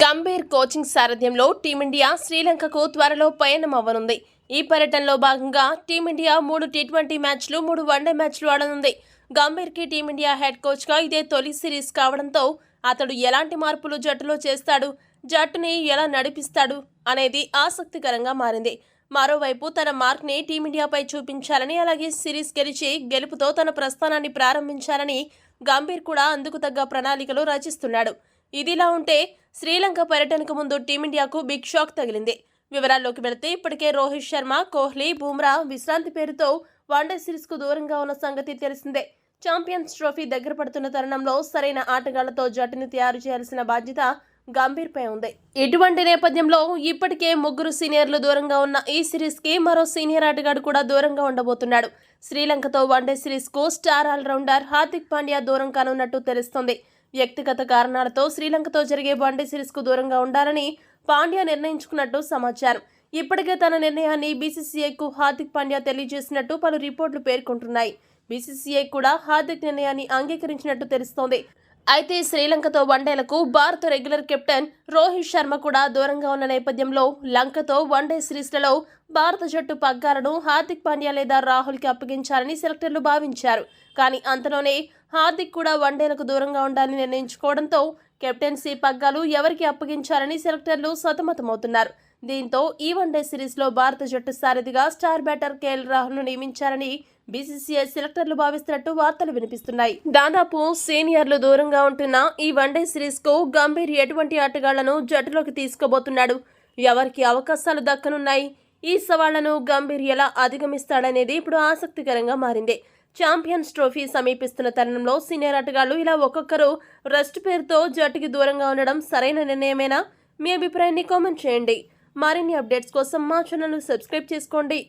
Gambhir coaching సారథ్యంలో team India శ్రీలంకకు త్వరలో పయనం అవ్వనుంది. ఈ పర్యటనలో భాగంగా టీమిండియా 3 టీ20 మ్యాచ్లు 3 వన్డే మ్యాచ్లు ఆడనుంది. గంభీర్కి టీమిండియా హెడ్ కోచ్గా ఇదే తొలి సిరీస్ కావడంతో అతడు ఎలాంటి మార్పులు జట్టులో చేస్తాడు, జట్టుని ఎలా నడిపిస్తాడు అనేది ఆసక్తికరంగా మారింది. మరోవైపు తన మార్క్ని టీమిండియాపై చూపించాలని, అలాగే సిరీస్ గెలిచి గెలుపుతో తన ప్రస్థానాన్ని ప్రారంభించాలని గంభీర్ కూడా అందుకు తగ్గ ప్రణాళికలు రచిస్తున్నాడు. ఇదిలా ఉంటే శ్రీలంక పర్యటనకు ముందు టీమిండియాకు బిగ్ షాక్ తగిలింది. వివరాల్లోకి వెళితే ఇప్పటికే రోహిత్ శర్మ, కోహ్లీ, బుమ్రా విశ్రాంతి పేరుతో వన్డే సిరీస్కు దూరంగా ఉన్న సంగతి తెలిసిందే. ఛాంపియన్స్ ట్రోఫీ దగ్గర పడుతున్న తరుణంలో సరైన ఆటగాళ్లతో జట్టుని తయారు చేయాల్సిన బాధ్యత గంభీర్పై ఉంది. ఇటువంటి నేపథ్యంలో ఇప్పటికే 3 సీనియర్లు దూరంగా ఉన్న ఈ సిరీస్కి మరో సీనియర్ ఆటగాడు కూడా దూరంగా ఉండబోతున్నాడు. శ్రీలంకతో వన్డే సిరీస్కు స్టార్ ఆల్రౌండర్ హార్దిక్ పాండ్యా దూరం కానున్నట్టు తెలుస్తోంది. వ్యక్తిగత కారణాలతో శ్రీలంకతో జరిగే వన్డే సిరీస్కు దూరంగా ఉండాలని పాండ్యా నిర్ణయించుకున్నట్టు సమాచారం. ఇప్పటికే తన నిర్ణయాన్ని బీసీసీఐకు హార్దిక్ పాండ్యా తెలియజేసినట్టు పలు రిపోర్టులు పేర్కొంటున్నాయి. బీసీసీఐ కూడా హార్దిక్ నిర్ణయాన్ని అంగీకరించినట్టు తెలుస్తోంది. అయితే శ్రీలంకతో వన్డేలకు భారత రెగ్యులర్ కెప్టెన్ రోహిత్ శర్మ కూడా దూరంగా ఉన్న నేపథ్యంలో లంకతో వన్డే సిరీస్లలో భారత జట్టు పగ్గాలను హార్దిక్ పాండ్యా లేదా రాహుల్కి అప్పగించాలని సెలెక్టర్లు భావించారు. కానీ అంతలోనే హార్దిక్ కూడా వన్డేలకు దూరంగా ఉండాలని నిర్ణయించుకోవడంతో కెప్టెన్సీ పగ్గాలు ఎవరికి అప్పగించాలని సెలెక్టర్లు సతమతమవుతున్నారు. దీంతో ఈ వన్డే సిరీస్లో భారత జట్టు సారథిగా స్టార్ బ్యాటర్ కేఎల్ రాహుల్ను నియమించాలని బీసీసీఐ సెలెక్టర్లు భావిస్తున్నట్టు వార్తలు వినిపిస్తున్నాయి. దాదాపు సీనియర్లు దూరంగా ఉంటున్న ఈ వన్డే సిరీస్కు గంభీర్ ఎటువంటి ఆటగాళ్లను జట్టులోకి తీసుకోబోతున్నాడు, ఎవరికి అవకాశాలు దక్కనున్నాయి, ఈ సవాళ్లను గంభీర్ ఎలా అధిగమిస్తాడనేది ఇప్పుడు ఆసక్తికరంగా మారింది. ఛాంపియన్స్ ట్రోఫీ సమీపిస్తున్న తరుణంలో సీనియర్ ఆటగాళ్లు ఇలా ఒక్కొక్కరు రెస్ట్ పేరుతో జట్టుకి దూరంగా ఉండడం సరైన నిర్ణయమేనా? మీ అభిప్రాయాన్ని కామెంట్ చేయండి. మరిన్ని అప్డేట్స్ కోసం మా ఛానల్ను సబ్స్క్రైబ్ చేసుకోండి.